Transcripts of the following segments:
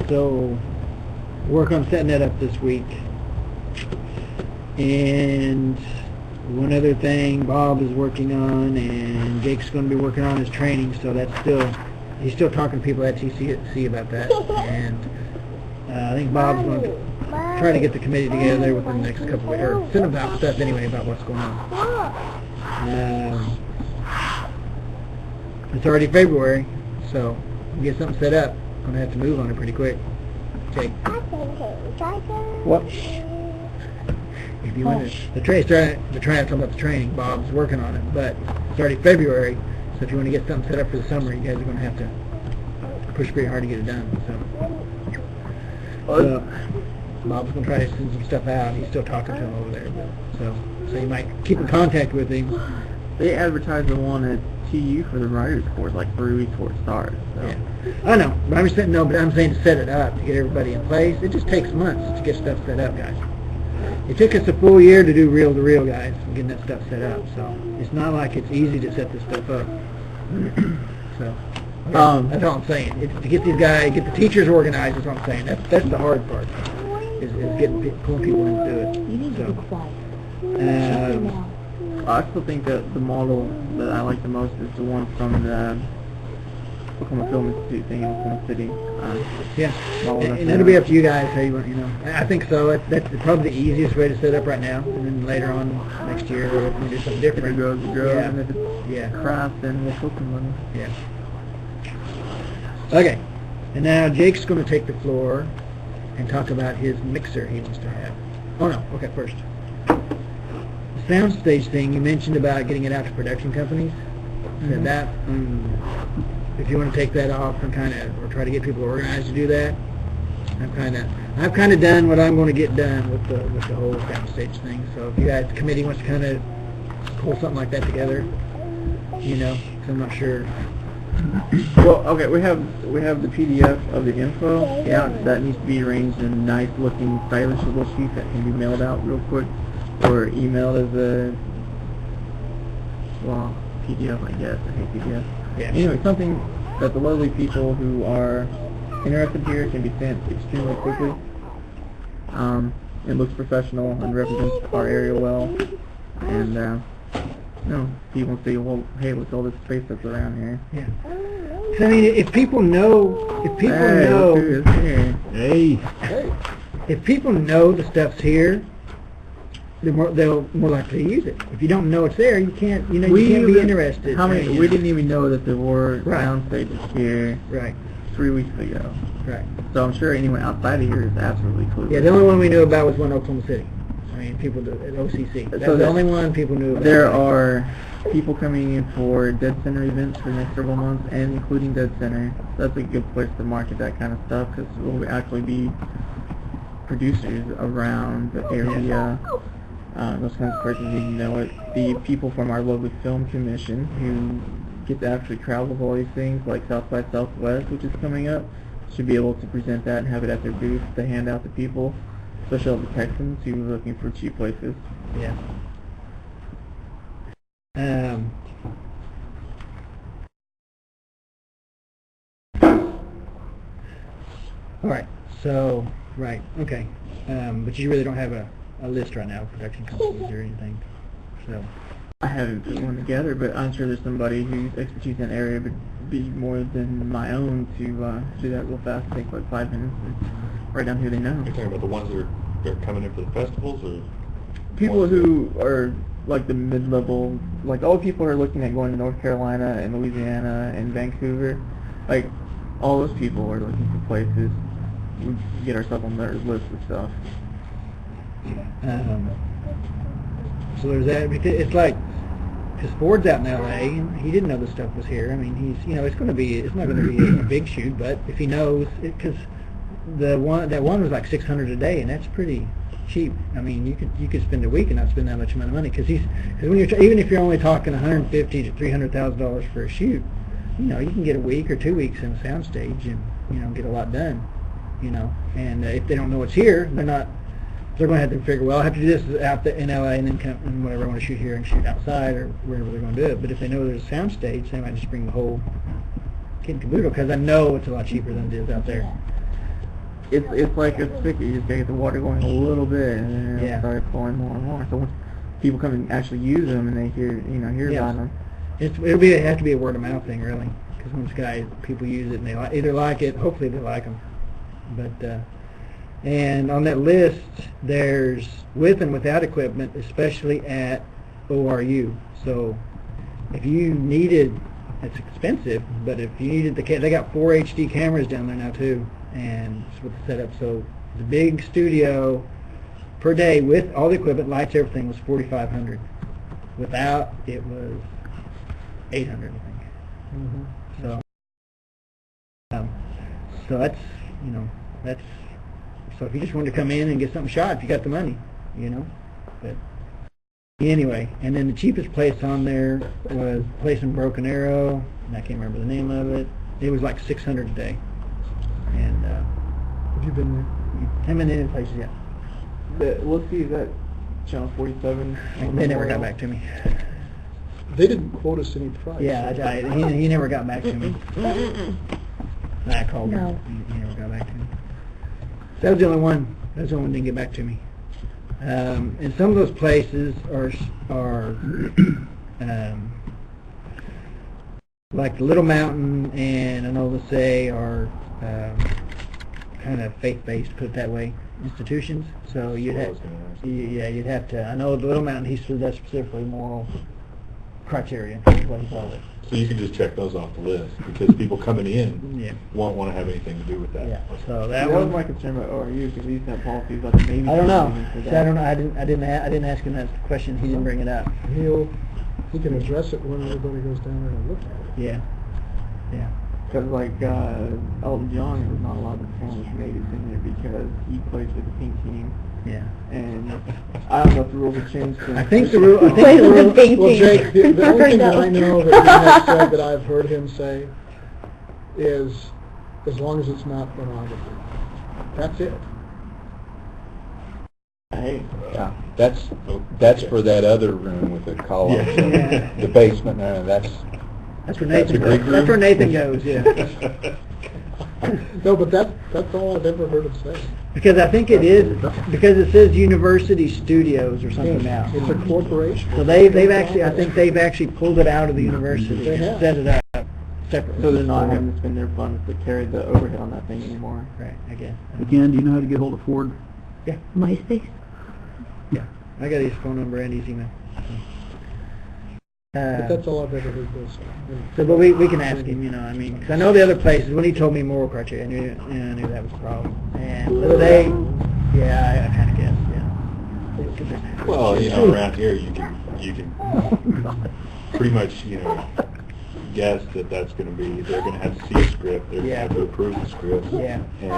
So work on setting that up this week. And one other thing Bob is working on, and Jake's going to be working on his training, so that's still, he's still talking to people at TCC about that. And I think Bob's going to try to get the committee together within the next couple of weeks, or send about stuff anyway about what's going on. It's already February, so we get something set up. I'm going to have to move on it pretty quick. Okay. What? If you want to, the train's talking about the training. Bob's working on it, but it's already February, so if you want to get something set up for the summer, you guys are going to have to push pretty hard to get it done. So Bob's going to try to send some stuff out. He's still talking to him over there, but, so you might keep in contact with him. They advertised the one at TU for the writers course like 3 weeks before it starts. So. Yeah, I know, but I'm saying to set it up to get everybody in place. It just takes months to get stuff set up, guys. It took us a full year to do reel-to-reel, guys, getting that stuff set up. So it's not like it's easy to set this stuff up. So that's all I'm saying. It's to get these guys, get the teachers organized. Is what I'm saying. That's the hard part. Is pulling people in to do it. So, I still think that the model that I like the most is the one from the Oklahoma Film Institute thing in Oklahoma City. Yeah, and it'll be up to you guys how you want. I think so. That's probably the easiest way to set up right now. And then later on next year, we'll do something different. If it grows, it grows. Yeah. And if it's crap, then we'll put some money. Yeah. Okay. And now Jake's going to take the floor and talk about his mixer he wants to have. Oh no. Okay, first. The soundstage thing you mentioned about getting it out to production companies. Said that. If you want to take that off and or try to get people organized to do that, I've kind of done what I'm going to get done with the whole soundstage thing. So if you guys, the committee wants to kind of pull something like that together, so I'm not sure. Well, okay, we have the PDF of the info. Yeah, that needs to be arranged in a nice looking, stylish little sheet that can be mailed out real quick, or emailed as a PDF, I guess. I hate PDF. Yeah. Anyway, something that the lovely people who are interested here can be sent extremely quickly. It looks professional and represents our area well. And people say, well, hey, look at all this space that's around here. Yeah. So, I mean, if people know Look who is here. If people know the stuff's here, they'll more likely use it. If you don't know it's there, you can't. You can't be interested. We didn't even know that there were sound stages here. Right. 3 weeks ago. Right. So I'm sure anyone outside of here is absolutely clueless. Yeah, the only one we knew about was one Oklahoma City. I mean, people at OCC. That's the only one people knew about. There are people coming in for Dead Center events for the next several months, and including Dead Center. So that's a good place to market that kind of stuff, because we'll actually be producers around the area. Those kinds of places, the people from our lovely film commission who get to actually travel with all these things, like South by Southwest, which is coming up, should be able to present that and have it at their booth to hand out to people, especially all the Texans who are looking for cheap places. Yeah. All right. So, right. Okay. But you really don't have a list right now of production companies or anything. So I haven't put one together, but I'm sure there's somebody whose expertise in that area would be more than my own to do that real fast. Take like 5 minutes and write down who they know. You're talking about the ones that are coming in for the festivals, or people who are like the mid-level, like all the people who are looking at going to North Carolina and Louisiana and Vancouver, like all those people are looking for places. We get ourselves on their list of stuff. So there's that. It's like, because Ford's out in L.A. and he didn't know the stuff was here. I mean, it's not going to be a big shoot, but if he knows, because that one was like $600 a day, and that's pretty cheap. I mean, you could spend a week and not spend that much amount of money, because when even if you're only talking $150,000 to $300,000 for a shoot, you can get a week or 2 weeks in a soundstage and get a lot done. And if they don't know it's here, they're going to have to figure, well, I have to do this out in LA and then come and whatever, I want to shoot here and shoot outside or wherever they're going to do it. But if they know there's a sound stage, they might just bring the whole kit and caboodle, because I know it's a lot cheaper than it is out there. it's like a spigot. You just gotta get the water going a little bit, and then it'll start flowing more and more. So once people come and actually use them, and they hear about them, it'll have to be a word of mouth thing, really. Because once people use it, and they either like it, hopefully they like them. But and on that list, there's with and without equipment, especially at ORU. So if you needed, it's expensive, but if you needed they got 4 HD cameras down there now too, and it's with the setup. So the big studio per day with all the equipment, lights, everything was $4,500. Without, it was $800, I think. mm-hmm. So that's so if you just wanted to come in and get something shot, if you got the money, But anyway, and then the cheapest place on there was a place in Broken Arrow, and I can't remember the name of it. It was like $600 a day. And Have you been there? haven't been to any places yet. We'll see that Channel 47. They never got back to me. They didn't quote us any price. Yeah, he never got back to me. I called him. No. He never got back to me. That was the only one. That was the only one that didn't get back to me. And some of those places are like the Little Mountain and I know let's say are kind of faith-based, put it that way, institutions. So you'd have to. I know the Little Mountain, he said that's specifically moral criteria. That's what he called it. So you can just check those off the list because people coming in won't want to have anything to do with that. Yeah. So that was one. my concern about ORU because we used to have policies about the baby. I don't know. for See, that. I don't know. I didn't ask him that question. He didn't bring it up. He can address it when everybody goes down there and look at it. Yeah. Yeah. Because like Elton John was not allowed to perform with natives in there because he plays for the pink team. Yeah. And I don't know if the rules have changed. I think the rule. Well, Jake, the only thing that I know that he has said that I've heard him say is, as long as it's not pornography. That's it. Hey, Yeah, that's for that other room with the columns, Yeah. the basement. That's That's where Nathan a Greek goes. That's where room? Nathan goes. Yeah. No, but that's all I've ever heard him say. Because I think it is because it says University Studios or something now. It's a corporation. So they've actually pulled it out of the university They and have. set it up separately. so they're not having to spend their funds to carry the overhead on that thing anymore. Right. I guess. Again, do you know how to get hold of Ford? MySpace. Yeah. I got his phone number and his email. But that's all I've ever heard this. So, but we can ask him, I mean, because I know the other places, when he told me moral criteria, I knew that was a problem. And whether I kind of guessed, yeah. Well, around here you can pretty much, guess that that's going to be, they're going to have to see a script, they're going to have to approve the script. Yeah. And,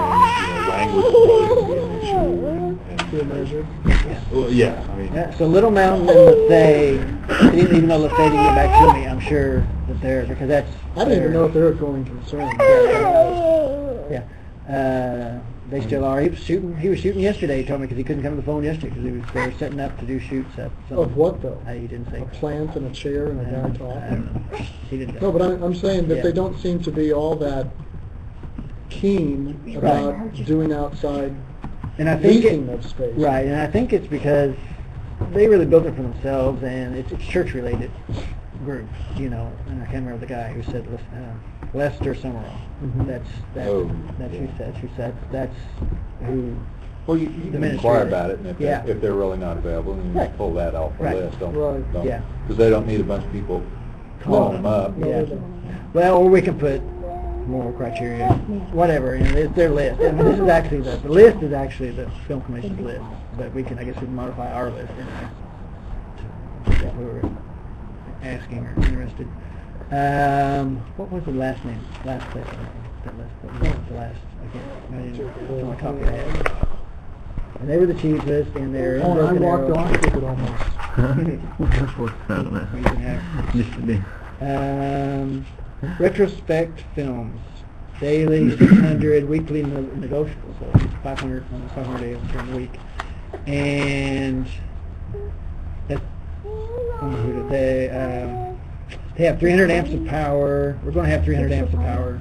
language is probably going to be an issue. Peer measured. Well, yeah, I mean. Yeah, so Little Mountain and Lefay, even though Lefay didn't get back to me, I'm sure that they're, because that's... I didn't even know if they were going concern. Yeah. They still are. He was shooting yesterday, he told me, because he couldn't come to the phone yesterday, because they were setting up to do shoots at something. Of what, though? He didn't say. A plant and a chair and a guy I don't talking? know. He didn't. No, but I'm saying that Yeah. they don't seem to be all that keen about doing outside And I think leasing of space. right, and I think it's because they really built it for themselves, and it's a church-related group, and I can't remember the guy who said Lester Summerall. Mhm. That's Oh, who said that's who. Well, you The can ministry inquire is. about it, and Yeah. if they're really not available, then you Right. just pull that off the Right. list. Right. Yeah. Because they don't need a bunch of people calling them up. No, Yeah. they don't. Well, or we can put moral criteria, whatever, it's their list. I mean, this is actually the list is actually the film commission's list, but I guess we can modify our list anyway. If we were asking or interested. What was the last name? Last place. That list. What was the last? I didn't my copy I had. And they were the cheapest, and they're in Oh, I Broken walked Arrow. off with it almost. Used to be. Retrospect films. Daily 600, weekly negotiable, so 500 on 500 days during the week. And that's, they have 300 amps of power. We're going to have 300 amps of power.